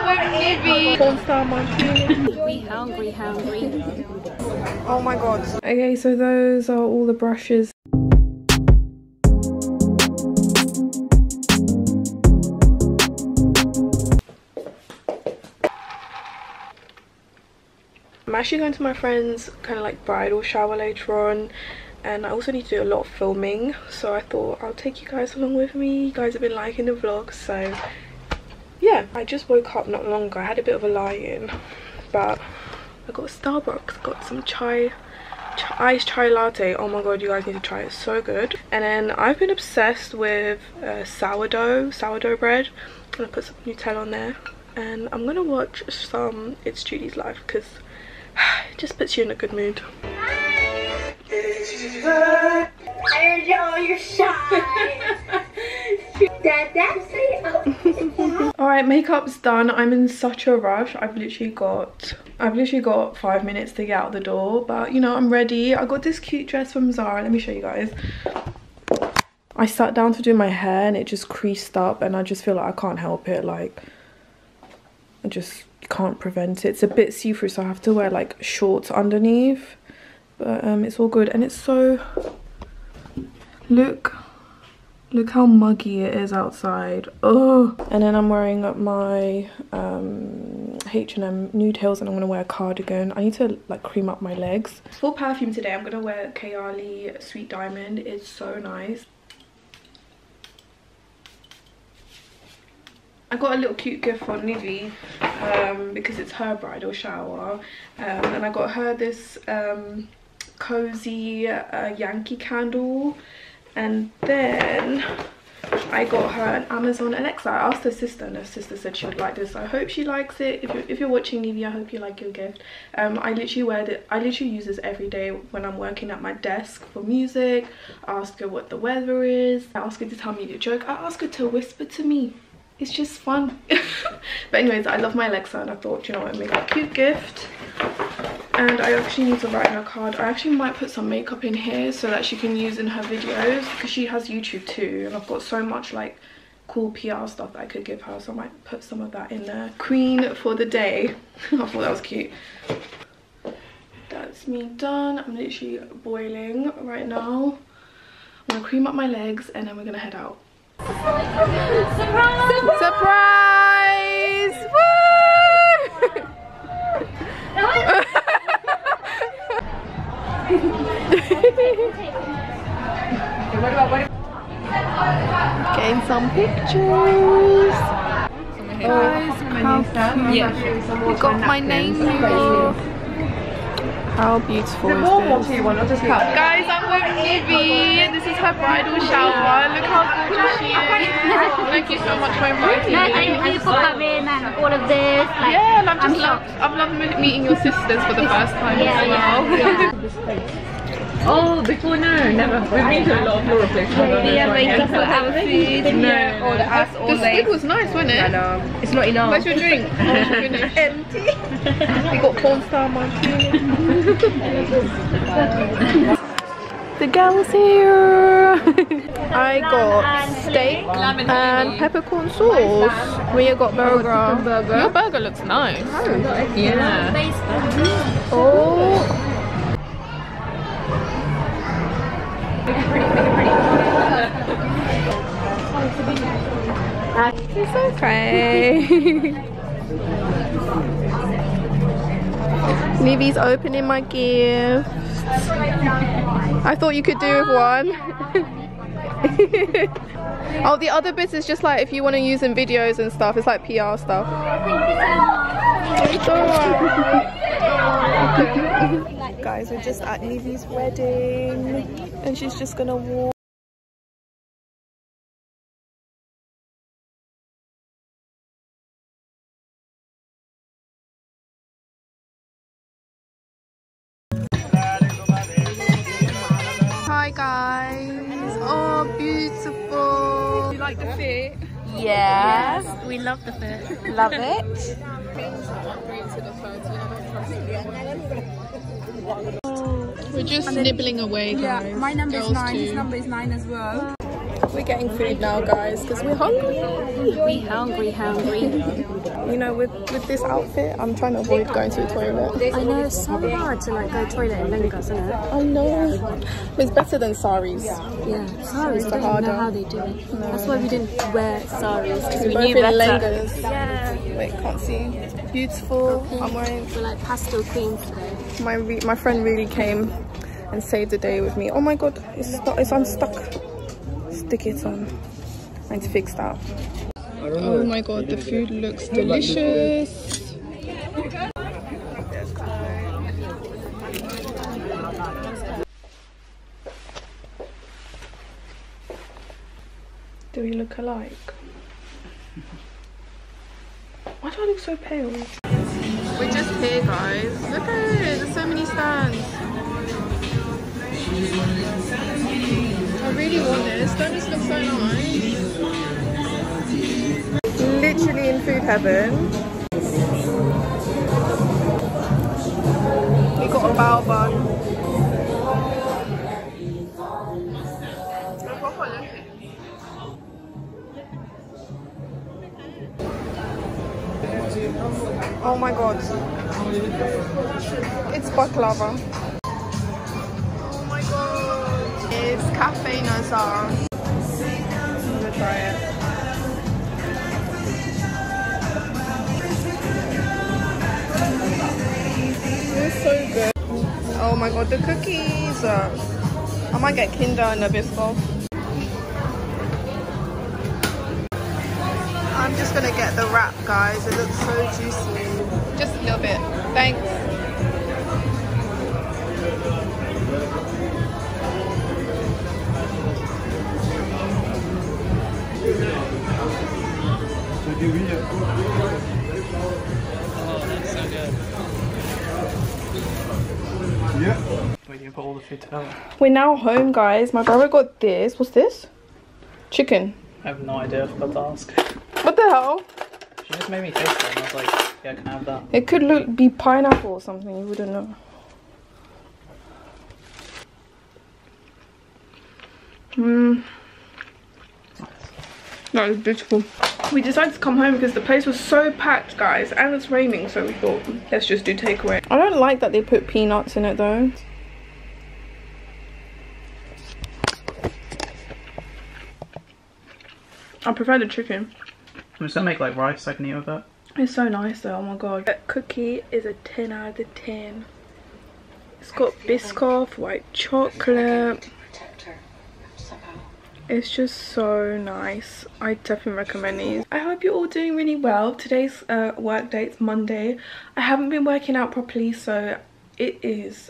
I'm with Nivi. Pornstar martini. We hungry. Oh my god. Okay, so those are all the brushes. I'm actually going to my friend's kind of like bridal shower later on, and I also need to do a lot of filming, so I thought I'll take you guys along with me. You guys have been liking the vlog, so yeah. I just woke up not long ago. I had a bit of a lie-in, but I got Starbucks, got some iced chai latte. Oh my god, you guys need to try it, it's so good. And then I've been obsessed with sourdough bread. I'm gonna put some Nutella on there, and I'm gonna watch some It's Judy's Life because it just puts you in a good mood. I heard you all your shy. Alright, makeup's done. I'm in such a rush. I've literally got 5 minutes to get out the door, but you know, I'm ready. I got this cute dress from Zara. Let me show you guys. I sat down to do my hair and it just creased up, and I just feel like I can't help it. Like, I just can't prevent it. It's a bit see-through, so I have to wear like shorts underneath, but it's all good. And it's so, look how muggy it is outside. Oh, and then I'm wearing my H&M nude heels, and I'm gonna wear a cardigan. I need to like cream up my legs. For perfume today, I'm gonna wear Kayali Sweet Diamond. It's so nice. I got a little cute gift from Nivi because it's her bridal shower, and I got her this cozy Yankee candle, and then I got her an Amazon Alexa. I asked her sister, and her sister said she would like this, so I hope she likes it. If you're watching, Nivi, I hope you like your gift. I literally use this every day when I'm working at my desk for music. I ask her what the weather is, I ask her to tell me a joke, I ask her to whisper to me. It's just fun. But anyways, I love my Alexa, and I thought, you know what, I'd make a cute gift. And I actually need to write her a card. I actually might put some makeup in here so that she can use in her videos, because she has YouTube too, and I've got so much like cool PR stuff that I could give her, so I might put some of that in there. Queen for the day. I thought that was cute. That's me done. I'm literally boiling right now. I'm gonna cream up my legs, and then we're gonna head out. Surprise! Surprise! Woo! Getting some pictures. Guys, how cute. We got my name here. How beautiful is this? Guys, I'm with Nivi. This is her bridal shower. Look how gorgeous she is. Thank you so much for inviting me. No, thank you for coming and all of this. Like, yeah, and I've loved meeting your sisters for the first time as well. Yeah. Oh, before no, never. We've been to a lot of floral places. We have waited for our food. No, that's all the food was nice, wasn't it? I know. It's not enough. Where's your drink? Empty. We got pornstar martini. The girl's here. I got steak and peppercorn sauce. Rhea got burger. Your burger looks nice. Yeah. Oh. It's okay. Nivi's opening my gifts. I thought you could do with one. Oh, the other bits is just like if you want to use in videos and stuff. It's like PR stuff. It's alright. Guys, we're just at Nivi's wedding, and she's just gonna walk. Hi guys. Oh, beautiful. You like the fit? Yes, we love the fit. Love it. We're just nibbling away, guys. Yeah, my number is 9, too. his number is 9 as well. We're getting food now, guys, because we're hungry. We hungry. you know, with this outfit, I'm trying to avoid going to the toilet. I know, it's so hard to like go to the toilet in lehengas, isn't it? I know. It's better than saris. Yeah, saris, I don't even know how they do it. No. That's why we didn't wear saris, because we knew better. Lehengas. Yeah. Wait, can't see. It's beautiful. Okay. I'm wearing... We're like pastel queens today. My friend really came and saved the day with me. Oh my god, it's unstuck. Stick it on. I need to fix that. Oh my god, the food looks delicious. Do we look alike? Why do I look so pale? We're just here, guys. Look at it, there's so many stands. I really want this. Don't this look so nice? Literally in food heaven. We got a bao bun. Oh my god. It's baklava. Oh my god. It's Cafe Nazar. I'm gonna try it. It's so good. Oh my god, the cookies. I might get Kinder and Nabisco. I'm just gonna get the wrap, guys. It looks so juicy. Just a little bit. Thanks. Yeah. Where do you put all the food together? We're now home, guys. My brother got this. What's this? Chicken. I have no idea. I forgot to ask. What the hell? She just made me taste it, and I was like, yeah, can I have that? It could be pineapple or something. You wouldn't know. That was beautiful. We decided to come home because the place was so packed, guys, and it's raining, so we thought, let's just do takeaway. I don't like that they put peanuts in it though. I prefer the chicken. I'm just gonna make like rice I can eat with it. It's so nice though, oh my god. That cookie is a 10 out of 10. It's got Biscoff, white chocolate. It's just so nice. I definitely recommend these. I hope you're all doing really well. Today's work day, it's Monday. I haven't been working out properly, so it is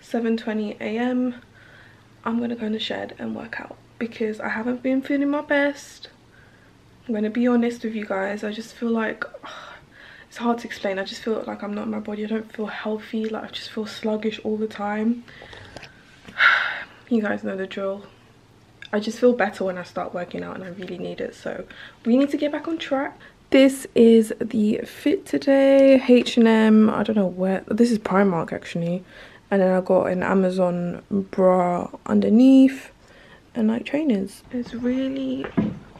7:20 AM. I'm gonna go in the shed and work out because I haven't been feeling my best. I'm gonna be honest with you guys. I just feel like it's hard to explain. I just feel like I'm not in my body. I don't feel healthy. Like I just feel sluggish all the time. You guys know the drill. I just feel better when I start working out and I really need it. So we need to get back on track. This is the fit today. H&M. I don't know where. This is Primark actually. And then I got an Amazon bra underneath and like trainers. It's really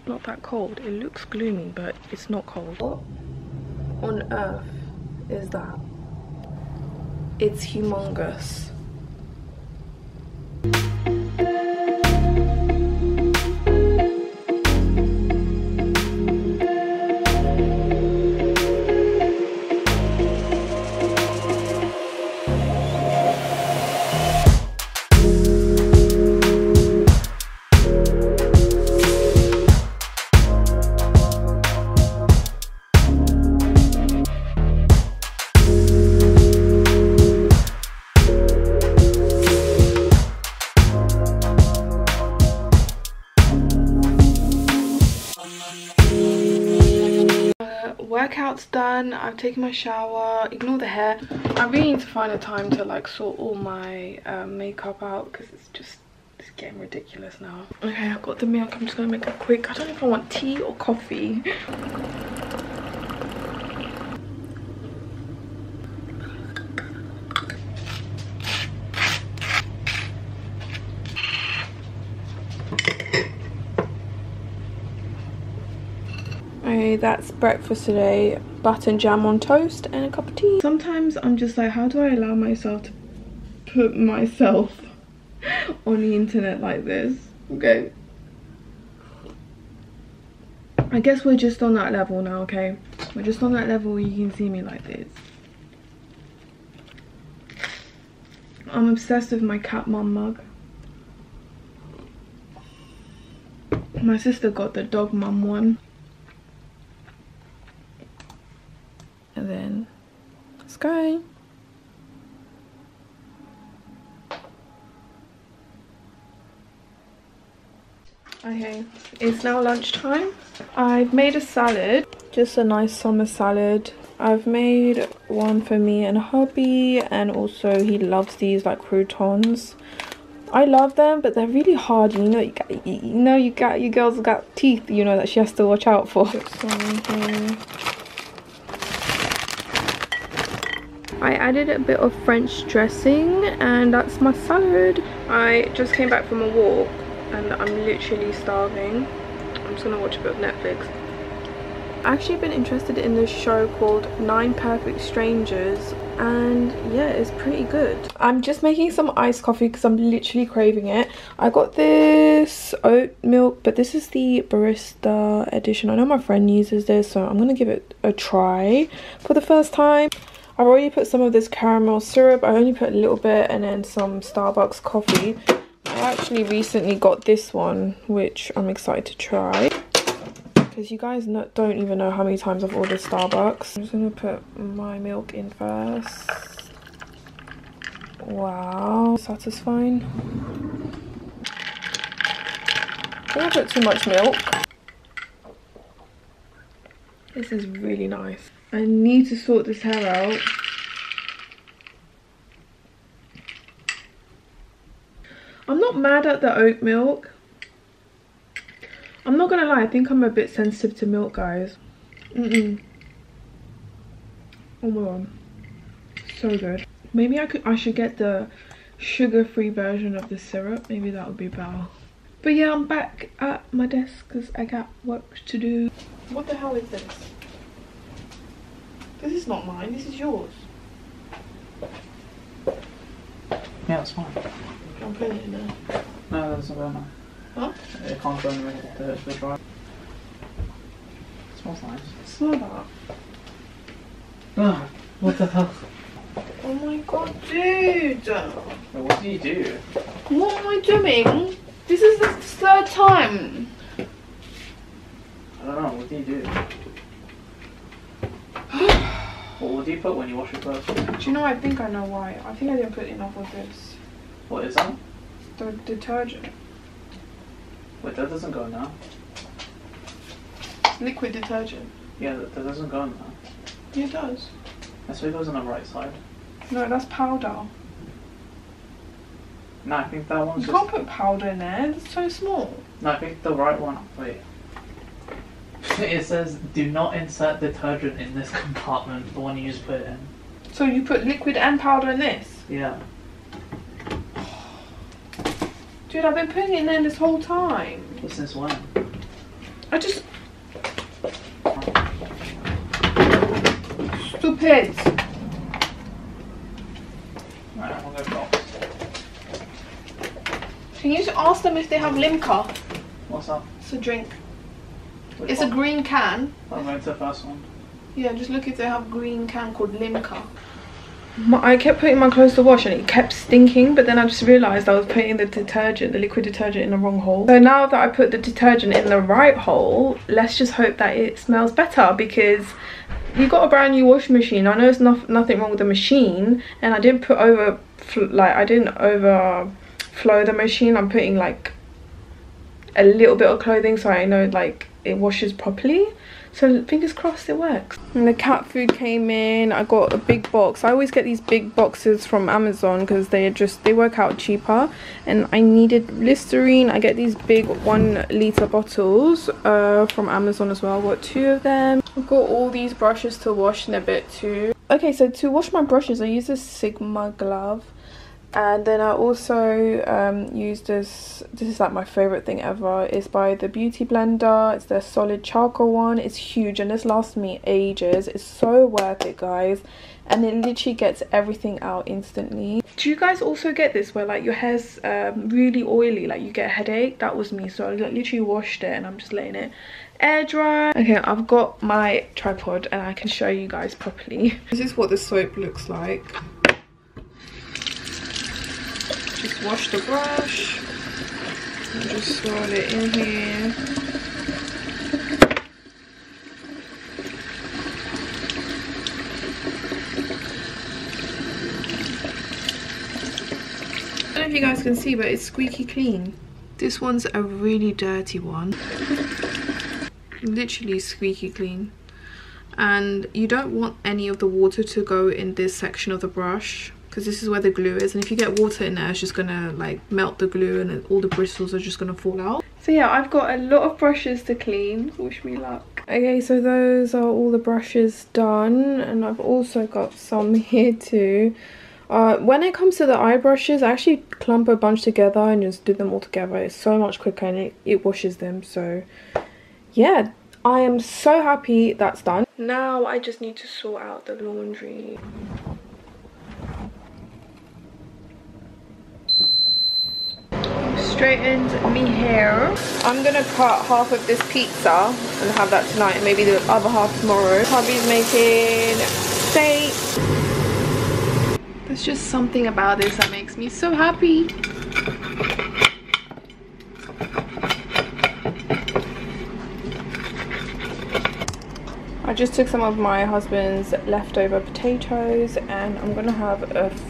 not that cold. It looks gloomy, but it's not cold. What on earth is that? It's humongous. Workout's done. I've taken my shower. Ignore the hair. I really need to find a time to like sort all my makeup out because it's getting ridiculous now. Okay, I've got the milk. I'm just gonna make it quick. I don't know if I want tea or coffee. Okay, that's breakfast today. Butter and jam on toast and a cup of tea. Sometimes I'm just like, how do I allow myself to put myself on the internet like this? Okay, I guess we're just on that level now, okay? We're just on that level where you can see me like this. I'm obsessed with my cat mum mug. My sister got the dog mum one. And then Sky. Okay, it's now lunchtime. I've made a salad, just a nice summer salad. I've made one for me and hubby, and also he loves these like croutons. I love them, but they're really hard. You know, you got your girl's got teeth, you know, that she has to watch out for. Put some in here. I added a bit of French dressing, and that's my salad. I just came back from a walk and I'm literally starving. I'm just gonna watch a bit of Netflix. I've actually been interested in this show called 9 Perfect Strangers, and yeah, it's pretty good. I'm just making some iced coffee because I'm literally craving it. I got this oat milk, but this is the barista edition. I know my friend uses this, so I'm gonna give it a try for the first time. I've already put some of this caramel syrup. I only put a little bit, and then some Starbucks coffee. I actually recently got this one, which I'm excited to try, because you guys don't even know how many times I've ordered Starbucks. I'm just gonna put my milk in first. Wow, satisfying. I think I put too much milk. This is really nice. I need to sort this hair out. I'm not mad at the oat milk. I'm not gonna lie, I think I'm a bit sensitive to milk, guys. Oh my god, so good. Maybe I should get the sugar-free version of the syrup. Maybe that would be better. But yeah, I'm back at my desk because I got work to do. What the hell is this? This is not mine, this is yours. Yeah, it's fine. I'm putting it in there. No, that doesn't go now. Huh? It can't go in the dry. It smells nice. Smell that. Oh, what the hell? Oh my god, dude! What do you do? What am I doing? This is the 3rd time. I don't know, what do you do? What do you put when you wash your clothes? Do you know, I think I know why. I think I didn't put enough of this. What is that? The detergent. Wait, that doesn't go now. Liquid detergent. Yeah, that doesn't go now. Yeah, it does. That's why it goes on the right side. No, that's powder. No, I think that one's You just... can't put powder in there, it's so small. No, I think the right one... Wait. It says, do not insert detergent in this compartment, the one you just put in. So you put liquid and powder in this? Yeah. Dude, I've been putting it in there this whole time. Since when? I just... Stupid. Right, I'm gonna go box. Can you just ask them if they have Limca? What's up? It's a drink. Which It's one? a green can. I'm going to the first one. Yeah, just look if they have green can called Limca. I kept putting my clothes to wash and it kept stinking, but then I just realised I was putting the detergent, the liquid detergent, in the wrong hole. So now that I put the detergent in the right hole, let's just hope that it smells better, because we got a brand new washing machine. I know there's nothing wrong with the machine, and I didn't overflow the machine. I'm putting like a little bit of clothing so I know like it washes properly. So fingers crossed it works. And the cat food came in. I got a big box. I always get these big boxes from Amazon because they work out cheaper. And I needed Listerine. I get these big 1 litre bottles from Amazon as well. I got 2 of them. I've got all these brushes to wash in a bit too. Okay, so to wash my brushes I use this Sigma glove. And then I also used this is like my favorite thing ever. It's by the Beauty Blender. It's their solid charcoal one. It's huge and this lasts me ages. It's so worth it, guys, and it literally gets everything out instantly. Do you guys also get this where like your hair's really oily, like you get a headache? That was me. So I literally washed it and I'm just letting it air dry. Okay, I've got my tripod and I can show you guys properly. This is what the soap looks like. Just wash the brush and just swirl it in here. I don't know if you guys can see, but it's squeaky clean. This one's a really dirty one. Literally squeaky clean. And you don't want any of the water to go in this section of the brush, because this is where the glue is, and if you get water in there it's just gonna like melt the glue and all the bristles are just gonna fall out. So yeah, I've got a lot of brushes to clean. Wish me luck. Okay, so those are all the brushes done, and I've also got some here too. When it comes to the eye brushes, I actually clump a bunch together and just do them all together. It's so much quicker and it washes them. So yeah, I am so happy that's done. Now I just need to sort out the laundry. Straightened me hair. I'm gonna cut half of this pizza and have that tonight and maybe the other half tomorrow. Hubby's making steak. There's just something about this that makes me so happy. I just took some of my husband's leftover potatoes and I'm gonna have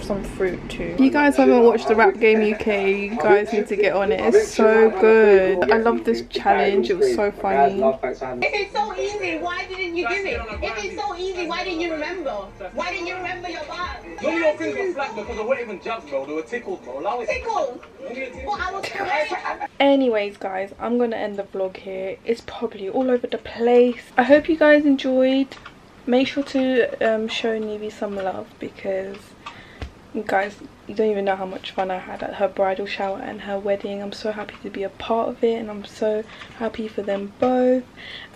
some fruit too. If you guys haven't watched the Rap Game UK, you guys need to get on it. It's so good. I love this challenge. It was so funny. If it's so easy, why didn't you do it? If it's so easy, why didn't you remember? Why didn't you remember your bars? None of your things were flat because they weren't even jabs, bro. They were tickled, bro. Allow it. Tickled? Well, I was correct. Anyways, guys, I'm gonna end the vlog here. It's probably all over the place. I hope you guys enjoyed. Make sure to show Nivi some love, because guys, you don't even know how much fun I had at her bridal shower and her wedding. I'm so happy to be a part of it and I'm so happy for them both.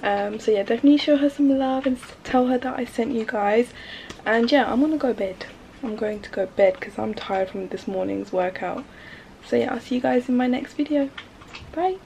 So yeah, definitely show her some love and tell her that I sent you guys. And yeah, I'm gonna go bed. I'm going to go bed because I'm tired from this morning's workout. So yeah, I'll see you guys in my next video. Bye.